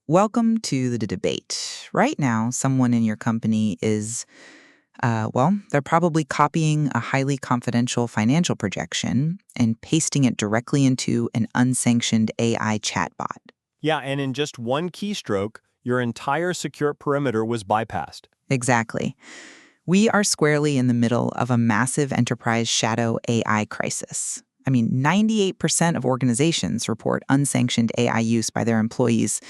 Welcome to the debate. Right now, someone in your company is, they're probably copying a highly confidential financial projection and pasting it directly into an unsanctioned AI chatbot. Yeah, and in just one keystroke, your entire secure perimeter was bypassed. Exactly. We are squarely in the middle of a massive enterprise shadow AI crisis. I mean, 98% of organizations report unsanctioned AI use by their employees,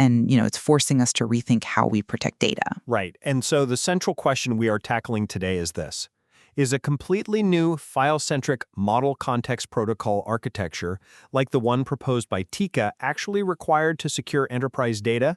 and, it's forcing us to rethink how we protect data. Right, and so the central question we are tackling today is this. Is a completely new file-centric model context protocol architecture, like the one proposed by Tika, actually required to secure enterprise data?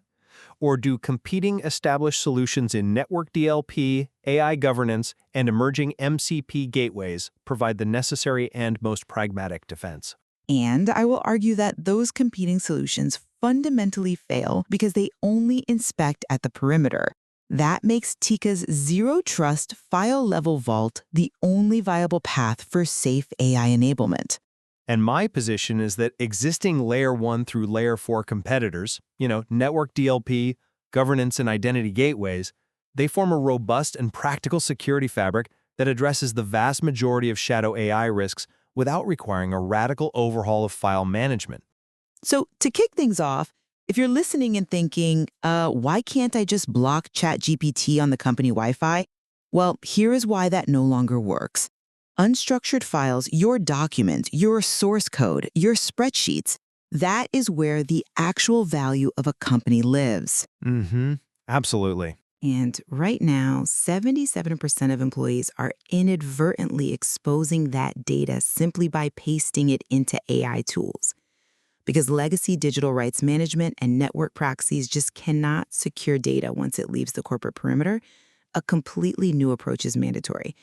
Or do competing established solutions in network DLP, AI governance, and emerging MCP gateways provide the necessary and most pragmatic defense? And I will argue that those competing solutions fundamentally fail because they only inspect at the perimeter. That makes Tika's zero trust file level vault the only viable path for safe AI enablement. And my position is that existing Layer 1 through Layer 4 competitors, network DLP, governance and identity gateways, they form a robust and practical security fabric that addresses the vast majority of shadow AI risks without requiring a radical overhaul of file management. So, to kick things off, if you're listening and thinking, why can't I just block ChatGPT on the company Wi Fi? Well, here is why that no longer works. Unstructured files, your documents, your source code, your spreadsheets, that is where the actual value of a company lives. Absolutely. And right now, 77% of employees are inadvertently exposing that data simply by pasting it into AI tools. Because legacy digital rights management and network proxies just cannot secure data once it leaves the corporate perimeter, a completely new approach is mandatory.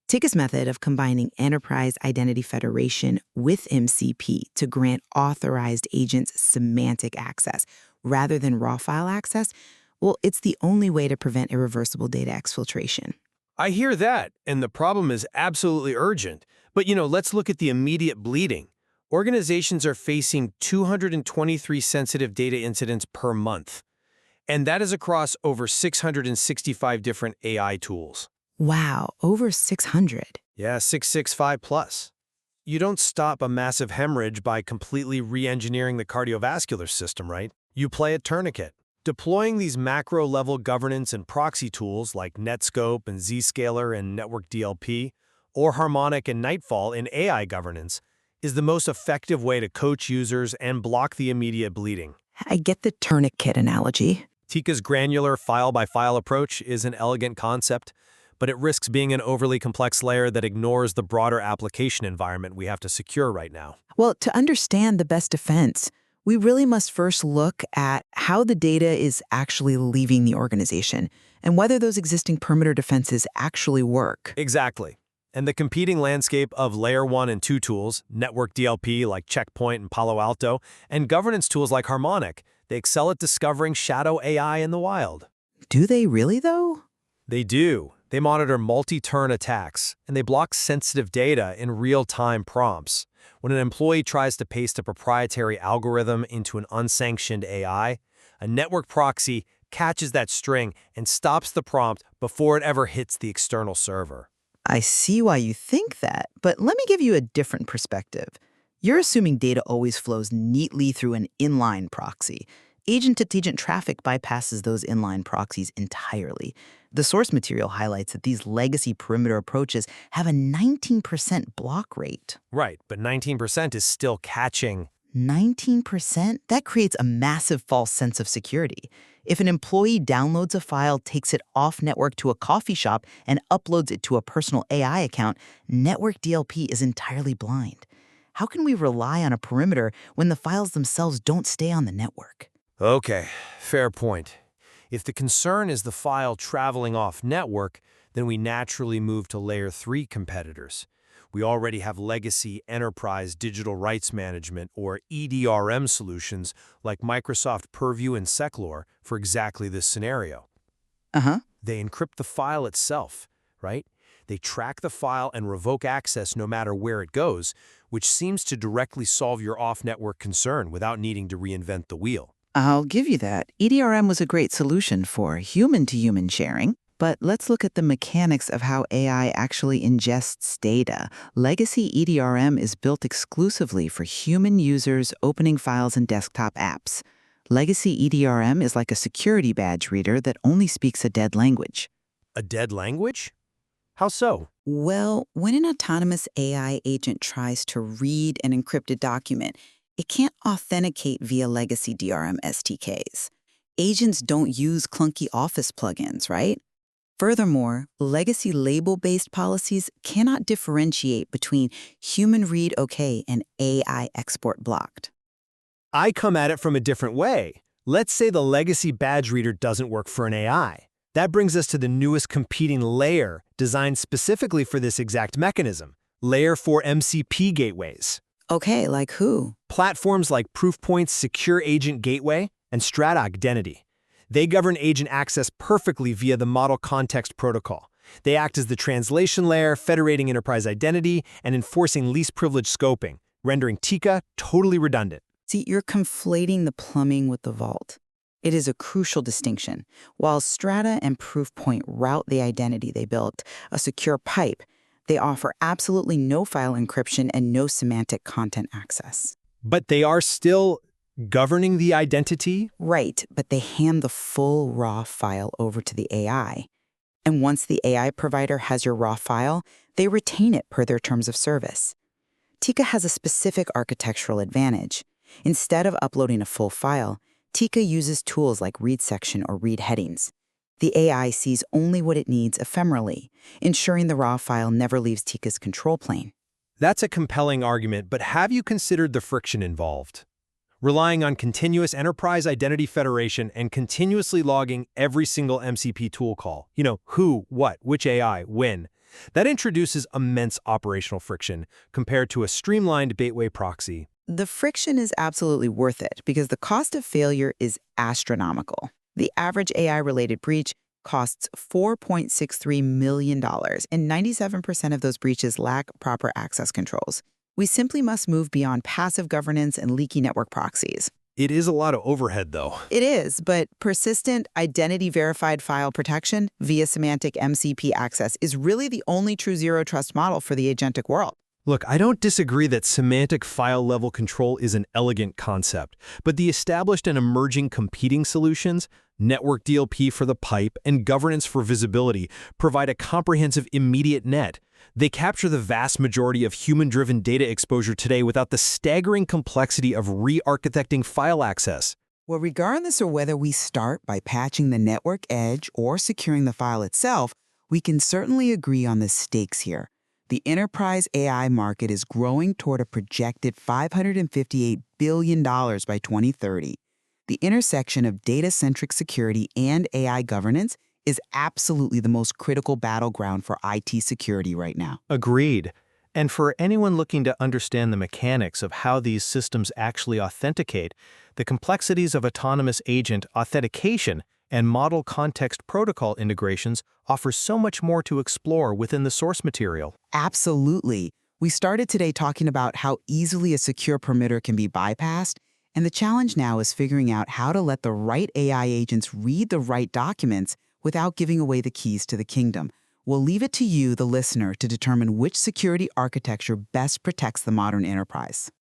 Tika's method of combining Enterprise Identity Federation with MCP to grant authorized agents semantic access rather than raw file access, well, it's the only way to prevent irreversible data exfiltration. I hear that, and the problem is absolutely urgent. But let's look at the immediate bleeding. Organizations are facing 223 sensitive data incidents per month, and that is across over 665 different AI tools. Wow, over 600. Yeah, 665 plus. You don't stop a massive hemorrhage by completely re-engineering the cardiovascular system, right? You play a tourniquet. Deploying these macro-level governance and proxy tools like Netscope and Zscaler and Network DLP, or Harmonic and Nightfall in AI governance, is the most effective way to coach users and block the immediate bleeding. I get the tourniquet analogy. Tika's granular file-by-file approach is an elegant concept, but it risks being an overly complex layer that ignores the broader application environment we have to secure right now. Well, to understand the best defense, we really must first look at how the data is actually leaving the organization and whether those existing perimeter defenses actually work. Exactly. And the competing landscape of Layer 1 and 2 tools, network DLP like Checkpoint and Palo Alto, and governance tools like Harmonic, they excel at discovering shadow AI in the wild. Do they really, though? They do. They monitor multi-turn attacks, and they block sensitive data in real-time prompts. When an employee tries to paste a proprietary algorithm into an unsanctioned AI, a network proxy catches that string and stops the prompt before it ever hits the external server. I see why you think that, but let me give you a different perspective. You're assuming data always flows neatly through an inline proxy. Agent-to-agent traffic bypasses those inline proxies entirely. The source material highlights that these legacy perimeter approaches have a 19% block rate. Right, but 19% is still catching. 19%? That creates a massive false sense of security. If an employee downloads a file, takes it off network to a coffee shop, and uploads it to a personal AI account, network DLP is entirely blind. How can we rely on a perimeter when the files themselves don't stay on the network? Okay, fair point. If the concern is the file traveling off network, then we naturally move to Layer 3 competitors. We already have legacy enterprise digital rights management or EDRM solutions like Microsoft Purview and Seclor for exactly this scenario. Uh-huh. They encrypt the file itself, right? They track the file and revoke access no matter where it goes, which seems to directly solve your off-network concern without needing to reinvent the wheel. I'll give you that. EDRM was a great solution for human-to-human sharing, but let's look at the mechanics of how AI actually ingests data. Legacy EDRM is built exclusively for human users opening files in desktop apps. Legacy EDRM is like a security badge reader that only speaks a dead language. A dead language? How so? Well, when an autonomous AI agent tries to read an encrypted document, it can't authenticate via legacy DRM SDKs. Agents don't use clunky Office plugins, right? Furthermore, legacy label-based policies cannot differentiate between human read OK and AI export blocked. I come at it from a different way. Let's say the legacy badge reader doesn't work for an AI. That brings us to the newest competing layer designed specifically for this exact mechanism, Layer 4 MCP gateways. Okay, like who? Platforms like Proofpoint's Secure Agent Gateway and Strata Identity. They govern agent access perfectly via the Model Context Protocol. They act as the translation layer, federating enterprise identity and enforcing least privilege scoping, rendering TICA totally redundant. See, you're conflating the plumbing with the vault. It is a crucial distinction. While Strata and Proofpoint route the identity they built, a secure pipe, they offer absolutely no file encryption and no semantic content access. But they are still governing the identity? Right, but they hand the full raw file over to the AI. And once the AI provider has your raw file, they retain it per their terms of service. TICA has a specific architectural advantage. Instead of uploading a full file, TICA uses tools like read section or read headings. The AI sees only what it needs ephemerally, ensuring the raw file never leaves TICA's control plane. That's a compelling argument, but have you considered the friction involved? Relying on continuous enterprise identity federation and continuously logging every single MCP tool call. Who, what, which AI, when. That introduces immense operational friction compared to a streamlined gateway proxy. The friction is absolutely worth it because the cost of failure is astronomical. The average AI-related breach costs $4.63 million, and 97% of those breaches lack proper access controls. We simply must move beyond passive governance and leaky network proxies. It is a lot of overhead, though. It is, but persistent identity-verified file protection via semantic MCP access is really the only true zero-trust model for the agentic world. Look, I don't disagree that semantic file-level control is an elegant concept, but the established and emerging competing solutions, network DLP for the pipe and governance for visibility, provide a comprehensive immediate net. They capture the vast majority of human-driven data exposure today without the staggering complexity of re-architecting file access. Well, regardless of whether we start by patching the network edge or securing the file itself, we can certainly agree on the stakes here. The enterprise AI market is growing toward a projected $558 billion by 2030. The intersection of data-centric security and AI governance is absolutely the most critical battleground for IT security right now. Agreed. And for anyone looking to understand the mechanics of how these systems actually authenticate, the complexities of autonomous agent authentication and model context protocol integrations offer so much more to explore within the source material. Absolutely. We started today talking about how easily a secure perimeter can be bypassed, and the challenge now is figuring out how to let the right AI agents read the right documents without giving away the keys to the kingdom. We'll leave it to you, the listener, to determine which security architecture best protects the modern enterprise.